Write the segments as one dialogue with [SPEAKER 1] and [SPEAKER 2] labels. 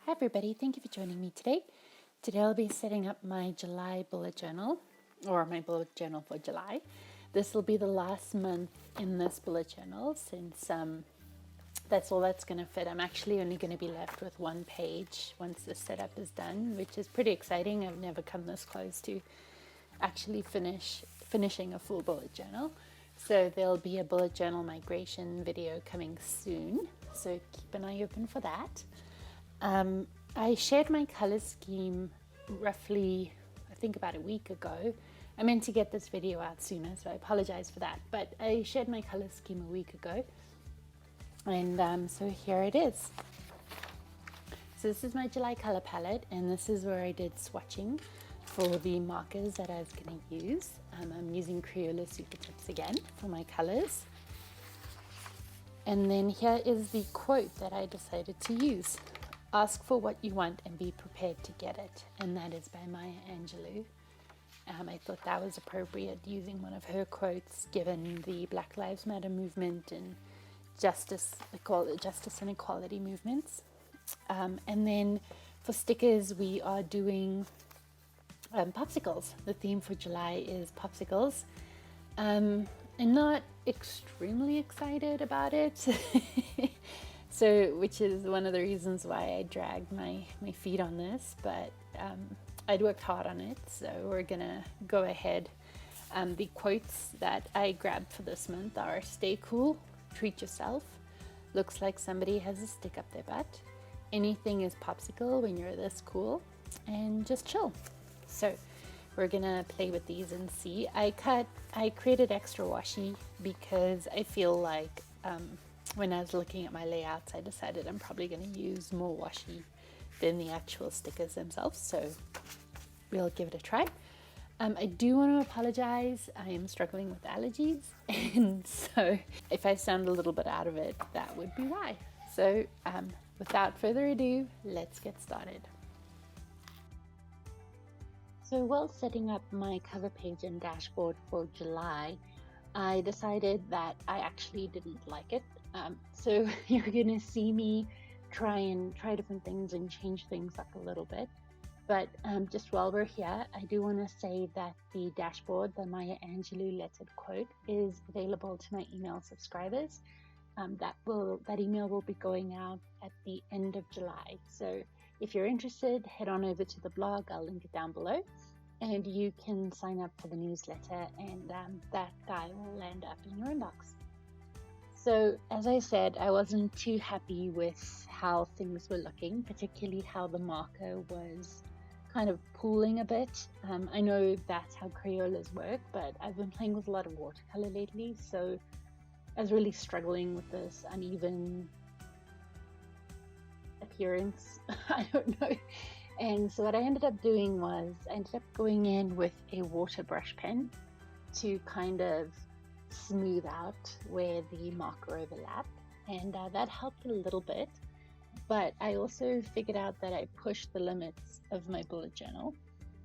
[SPEAKER 1] Hi everybody, thank you for joining me today. Today I'll be setting up my July bullet journal, or my bullet journal for July. This will be the last month in this bullet journal since that's all that's going to fit. I'm actually only going to be left with one page once the setup is done, which is pretty exciting. I've never come this close to actually finishing a full bullet journal. So there'll be a bullet journal migration video coming soon, so keep an eye open for that. I shared my color scheme roughly, I think about a week ago. I meant to get this video out sooner, so I apologize for that. But I shared my color scheme a week ago, and so here it is. So this is my July color palette, and this is where I did swatching for the markers that I was going to use. I'm using Crayola Super Tips again for my colors. And then here is the quote that I decided to use. Ask for what you want and be prepared to get it. And that is by Maya Angelou. I thought that was appropriate, using one of her quotes given the Black Lives Matter movement and justice and equality movements. And then for stickers, we are doing popsicles. The theme for July is popsicles. I'm not extremely excited about it. So, which is one of the reasons why I dragged my feet on this, but I'd worked hard on it, so we're gonna go ahead. The quotes that I grabbed for this month are: stay cool, treat yourself, looks like somebody has a stick up their butt, anything is popsicle when you're this cool, and just chill. So we're gonna play with these and see. I created extra washi because I feel like when I was looking at my layouts, I decided I'm probably going to use more washi than the actual stickers themselves, so we'll give it a try. I do want to apologize. I am struggling with allergies, and so if I sound a little bit out of it, that would be why. So without further ado, let's get started. So while setting up my cover page and dashboard for July, I decided that I actually didn't like it. So you're gonna see me try different things and change things up a little bit. But just while we're here, I do want to say that the dashboard, the Maya Angelou lettered quote, is available to my email subscribers. That email will be going out at the end of July. So if you're interested, head on over to the blog. I'll link it down below. And you can sign up for the newsletter, and that guy will land up in your inbox. So as I said, I wasn't too happy with how things were looking, particularly how the marker was kind of pooling a bit. I know that's how Crayolas work, but I've been playing with a lot of watercolor lately, so I was really struggling with this uneven appearance. I don't know. And so what I ended up doing was I ended up going in with a water brush pen to kind of smooth out where the marker overlapped, and that helped a little bit. But I also figured out that I pushed the limits of my bullet journal,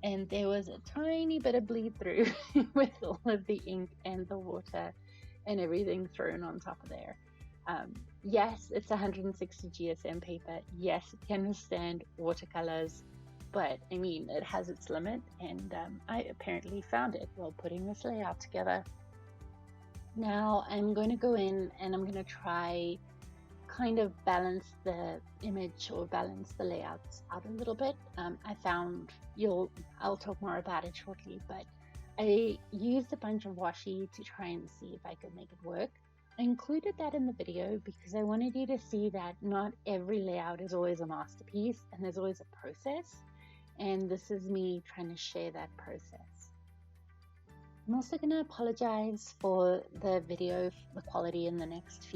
[SPEAKER 1] and there was a tiny bit of bleed through with all of the ink and the water and everything thrown on top of there. Yes, it's 160 GSM paper. Yes, it can withstand watercolors, but I mean, it has its limit, and I apparently found it while putting this layout together. Now I'm going to go in and I'm going to try kind of balance the image or balance the layouts out a little bit. I found I'll talk more about it shortly, but I used a bunch of washi to try and see if I could make it work. I included that in the video because I wanted you to see that not every layout is always a masterpiece, and there's always a process, and this is me trying to share that process. I'm also going to apologize for the video, the quality in the next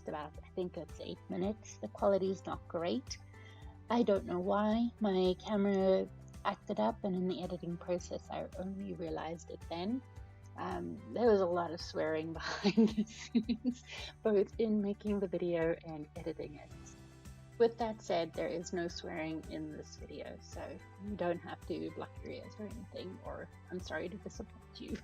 [SPEAKER 1] about, I think it's 8 minutes. The quality is not great. I don't know why. My camera acted up, and in the editing process I only realized it then. There was a lot of swearing behind the scenes, both in making the video and editing it. With that said, there is no swearing in this video, so you don't have to block your ears or anything, or I'm sorry to disappoint you.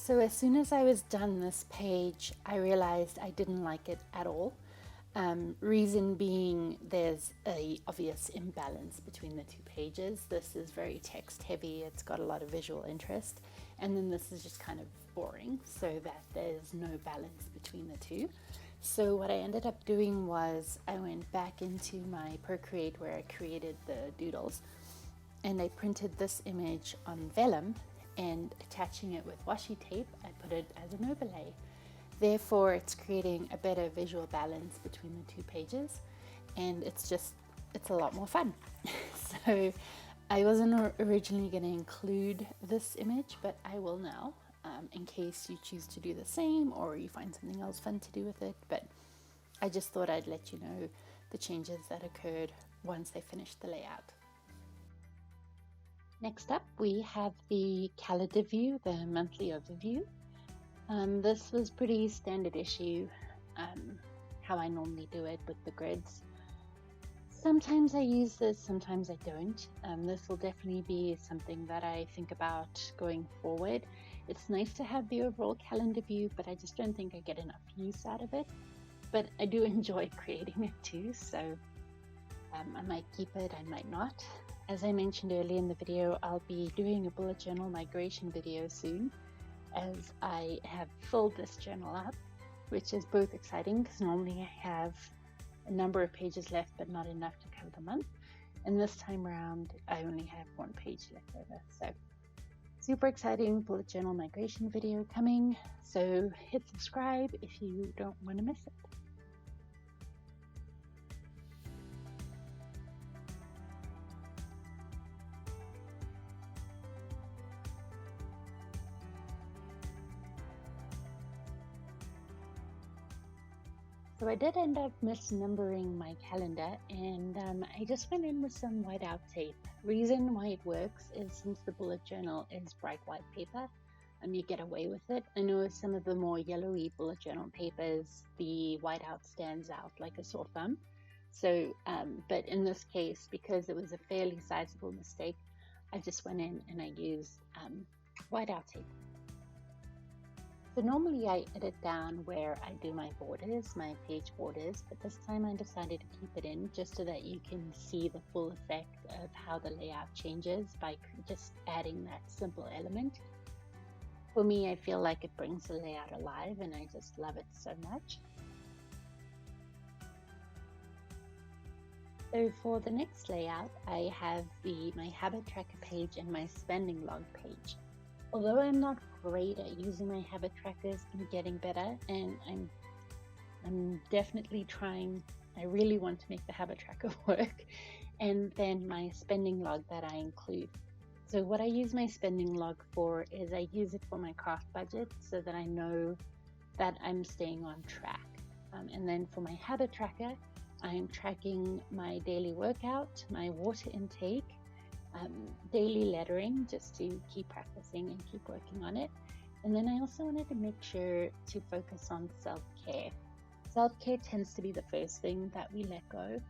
[SPEAKER 1] So as soon as I was done this page, I realized I didn't like it at all. Reason being, there's a obvious imbalance between the two pages. This is very text heavy, it's got a lot of visual interest, and then this is just kind of boring, so that there's no balance between the two. So what I ended up doing was I went back into my Procreate where I created the doodles, and I printed this image on vellum, and attaching it with washi tape, I put it as an overlay. Therefore, it's creating a better visual balance between the two pages, and it's a lot more fun. So I wasn't originally going to include this image, but I will now, in case you choose to do the same or you find something else fun to do with it. But I just thought I'd let you know the changes that occurred once I finished the layout. Next up, we have the calendar view, the monthly overview. This was pretty standard issue, how I normally do it with the grids. Sometimes I use this, sometimes I don't. This will definitely be something that I think about going forward. It's nice to have the overall calendar view, but I just don't think I get enough use out of it. But I do enjoy creating it too, so I might keep it, I might not. As I mentioned earlier in the video, I'll be doing a bullet journal migration video soon, as I have filled this journal up, which is both exciting because normally I have a number of pages left but not enough to cover the month, and this time around I only have one page left over. So super exciting bullet journal migration video coming, so hit subscribe if you don't want to miss it. So I did end up misnumbering my calendar, and I just went in with some whiteout tape. Reason why it works is since the bullet journal is bright white paper, you get away with it. I know some of the more yellowy bullet journal papers, the whiteout stands out like a sore thumb. So, but in this case, because it was a fairly sizable mistake, I just went in and I used whiteout tape. So normally I edit down where I do my borders, my page borders, but this time I decided to keep it in just so that you can see the full effect of how the layout changes by just adding that simple element. For me, I feel like it brings the layout alive, and I just love it so much. So for the next layout, I have my habit tracker page and my spending log page. Although I'm not great at using my habit trackers, I'm getting better, and I'm definitely trying. I really want to make the habit tracker work. And then my spending log that I include. So what I use my spending log for is I use it for my craft budget so that I know that I'm staying on track. And then for my habit tracker, I'm tracking my daily workout, my water intake, daily lettering, just to keep practicing and keep working on it. And then I also wanted to make sure to focus on self-care. Self-care tends to be the first thing that we let go.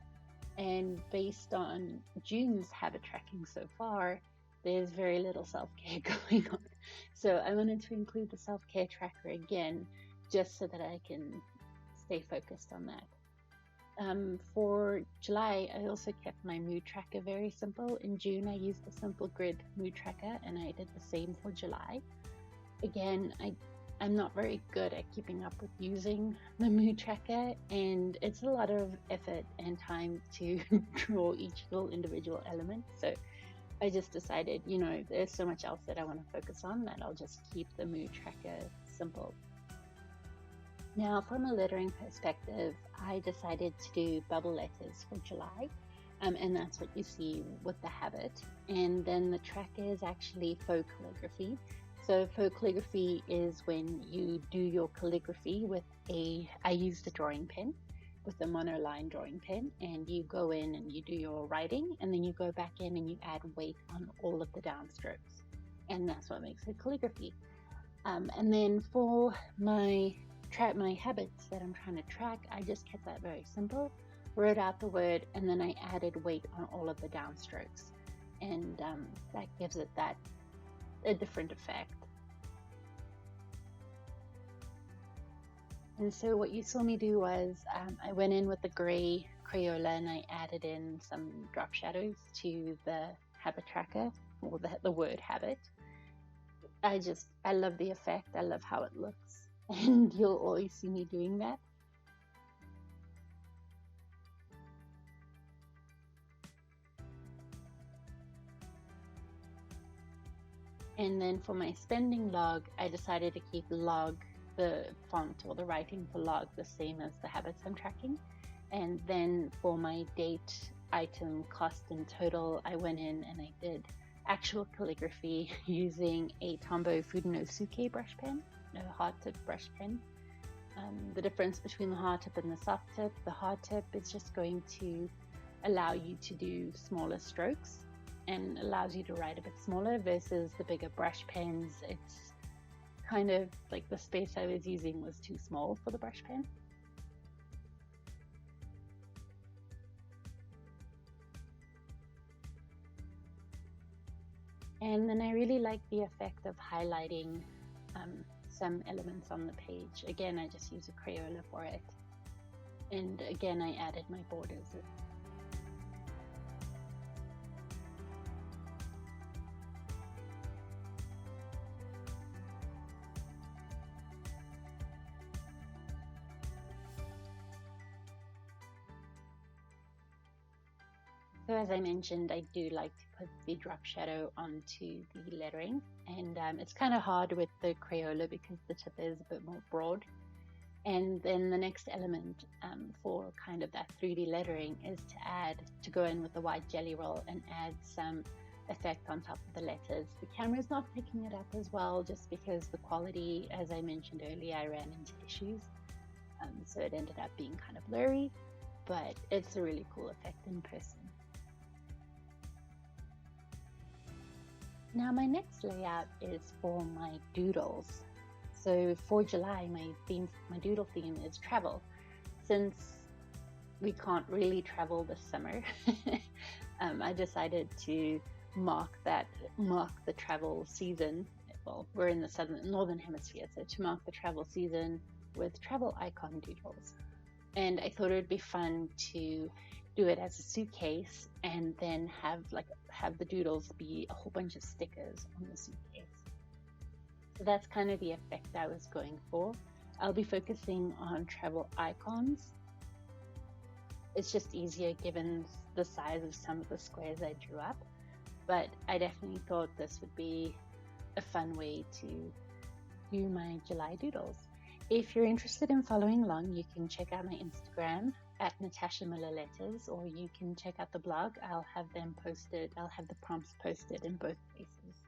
[SPEAKER 1] And based on June's habit tracking so far, there's very little self-care going on. So I wanted to include the self-care tracker again, just so that I can stay focused on that. For July, I also kept my mood tracker very simple. In June, I used the simple grid mood tracker, and I did the same for July. Again, I'm not very good at keeping up with using the mood tracker, and it's a lot of effort and time to draw each little individual element. So I just decided, there's so much else that I want to focus on that I'll just keep the mood tracker simple. Now, from a lettering perspective, I decided to do bubble letters for July, and that's what you see with the habit. And then the tracker is actually faux calligraphy. So faux calligraphy is when you do your calligraphy with I used a drawing pen with a monoline drawing pen, and you go in and you do your writing, and then you go back in and you add weight on all of the downstrokes, and that's what makes it calligraphy. And then for my habits that I'm trying to track, I just kept that very simple, wrote out the word, and then I added weight on all of the downstrokes, and that gives it a different effect. And so what you saw me do was I went in with the grey Crayola and I added in some drop shadows to the habit tracker, or the word habit. I love the effect. I love how it looks. And you'll always see me doing that. And then for my spending log, I decided to keep log, the font or the writing for log, the same as the habits I'm tracking. And then for my date, item, cost, and total, I went in and I did actual calligraphy using a Tombow Fudenosuke brush pen, a hard tip brush pen. The difference between the hard tip and the soft tip, the hard tip is just going to allow you to do smaller strokes and allows you to write a bit smaller, versus the bigger brush pens. It's kind of like the space I was using was too small for the brush pen. And then I really like the effect of highlighting some elements on the page. Again, I just use a Crayola for it. And again, I added my borders. So as I mentioned, I do like to put the drop shadow onto the lettering, and it's kind of hard with the Crayola because the tip is a bit more broad. And then the next element for kind of that 3D lettering is to go in with the white jelly roll and add some effect on top of the letters. The camera's not picking it up as well, just because the quality, as I mentioned earlier, I ran into issues. So it ended up being kind of blurry, but it's a really cool effect in person. Now my next layout is for my doodles. So for July, my doodle theme is travel. Since we can't really travel this summer, I decided to mark the travel season. Well, we're in the northern hemisphere, so to mark the travel season with travel icon doodles. And I thought it would be fun to do it as a suitcase and then have the doodles be a whole bunch of stickers on the suitcase. So that's kind of the effect I was going for. I'll be focusing on travel icons. It's just easier given the size of some of the squares I drew up, but I definitely thought this would be a fun way to do my July doodles. If you're interested in following along, you can check out my Instagram at Natasha Miller Letters, or you can check out the blog. I'll have the prompts posted in both places.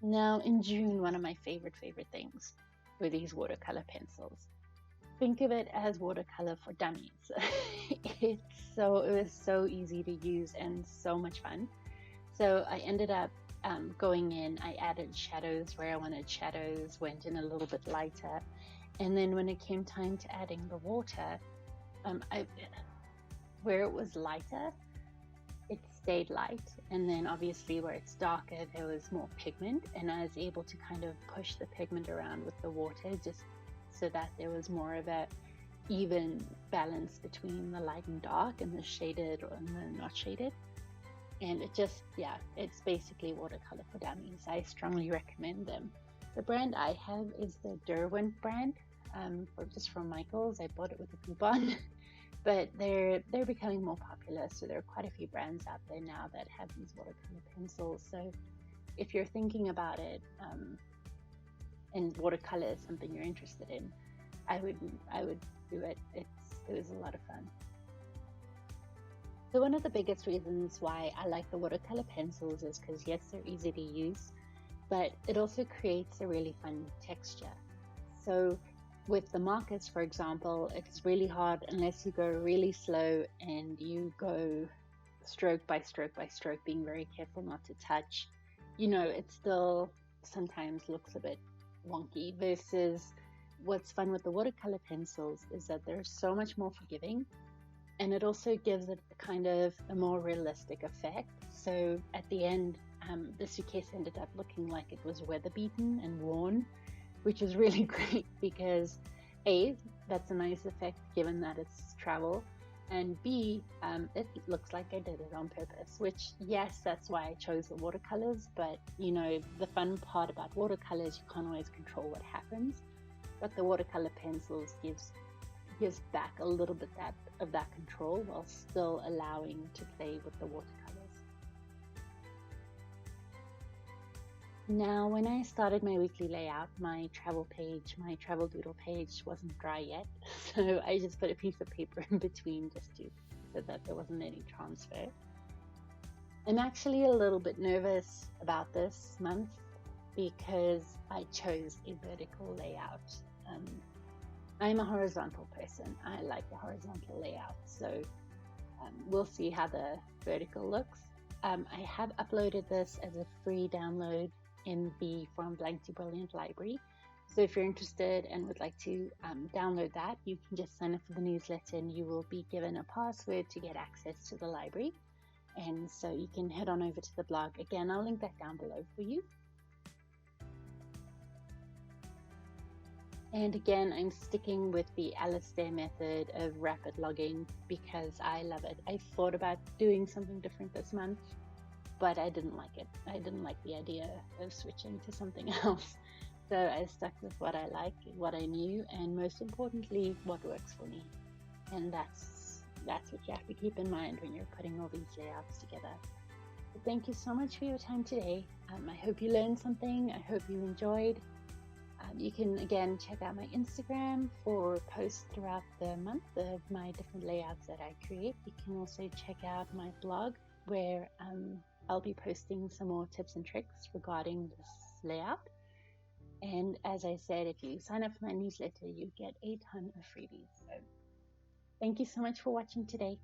[SPEAKER 1] Now in June, one of my favorite things were these watercolor pencils. Think of it as watercolor for dummies. It was so easy to use and so much fun. So I ended up going in, I added shadows where I wanted shadows, went in a little bit lighter, and then when it came time to adding the water, where it was lighter, it stayed light, and then obviously where it's darker, there was more pigment, and I was able to kind of push the pigment around with the water just so that there was more of a even balance between the light and dark and the shaded and the not shaded. And it's basically watercolor for dummies. I strongly recommend them. The brand I have is the Derwent brand, just from Michael's. I bought it with a coupon, but they're becoming more popular. So there are quite a few brands out there now that have these watercolor pencils. So if you're thinking about it, and watercolor is something you're interested in, I would do it. It was a lot of fun. So one of the biggest reasons why I like the watercolor pencils is because, yes, they're easy to use, but it also creates a really fun texture. So with the markers, for example, it's really hard unless you go really slow and you go stroke by stroke by stroke, being very careful not to touch. It still sometimes looks a bit wonky, versus what's fun with the watercolor pencils is that they're so much more forgiving. And it also gives it kind of a more realistic effect. So at the end, the suitcase ended up looking like it was weather beaten and worn. which is really great because A, that's a nice effect given that it's travel, and B, it looks like I did it on purpose, which, yes, that's why I chose the watercolors, but you know, the fun part about watercolors, you can't always control what happens, but the watercolor pencils gives back a little bit of that control while still allowing to play with the watercolors. Now, when I started my weekly layout, my travel doodle page wasn't dry yet. So I just put a piece of paper in between so that there wasn't any transfer. I'm actually a little bit nervous about this month because I chose a vertical layout. I'm a horizontal person. I like the horizontal layout. So we'll see how the vertical looks. I have uploaded this as a free download in the From Blank to Brilliant library. So if you're interested and would like to download that, you can just sign up for the newsletter and you will be given a password to get access to the library. And so you can head on over to the blog. Again, I'll link that down below for you. And again, I'm sticking with the Alistair method of rapid logging because I love it. I thought about doing something different this month, but I didn't like it. I didn't like the idea of switching to something else. So I stuck with what I like, what I knew, and most importantly, what works for me. And that's what you have to keep in mind when you're putting all these layouts together. So thank you so much for your time today. I hope you learned something. I hope you enjoyed. You can again check out my Instagram for posts throughout the month of my different layouts that I create. You can also check out my blog where I'll be posting some more tips and tricks regarding this layout. And as I said, if you sign up for my newsletter, you get a ton of freebies. So thank you so much for watching today.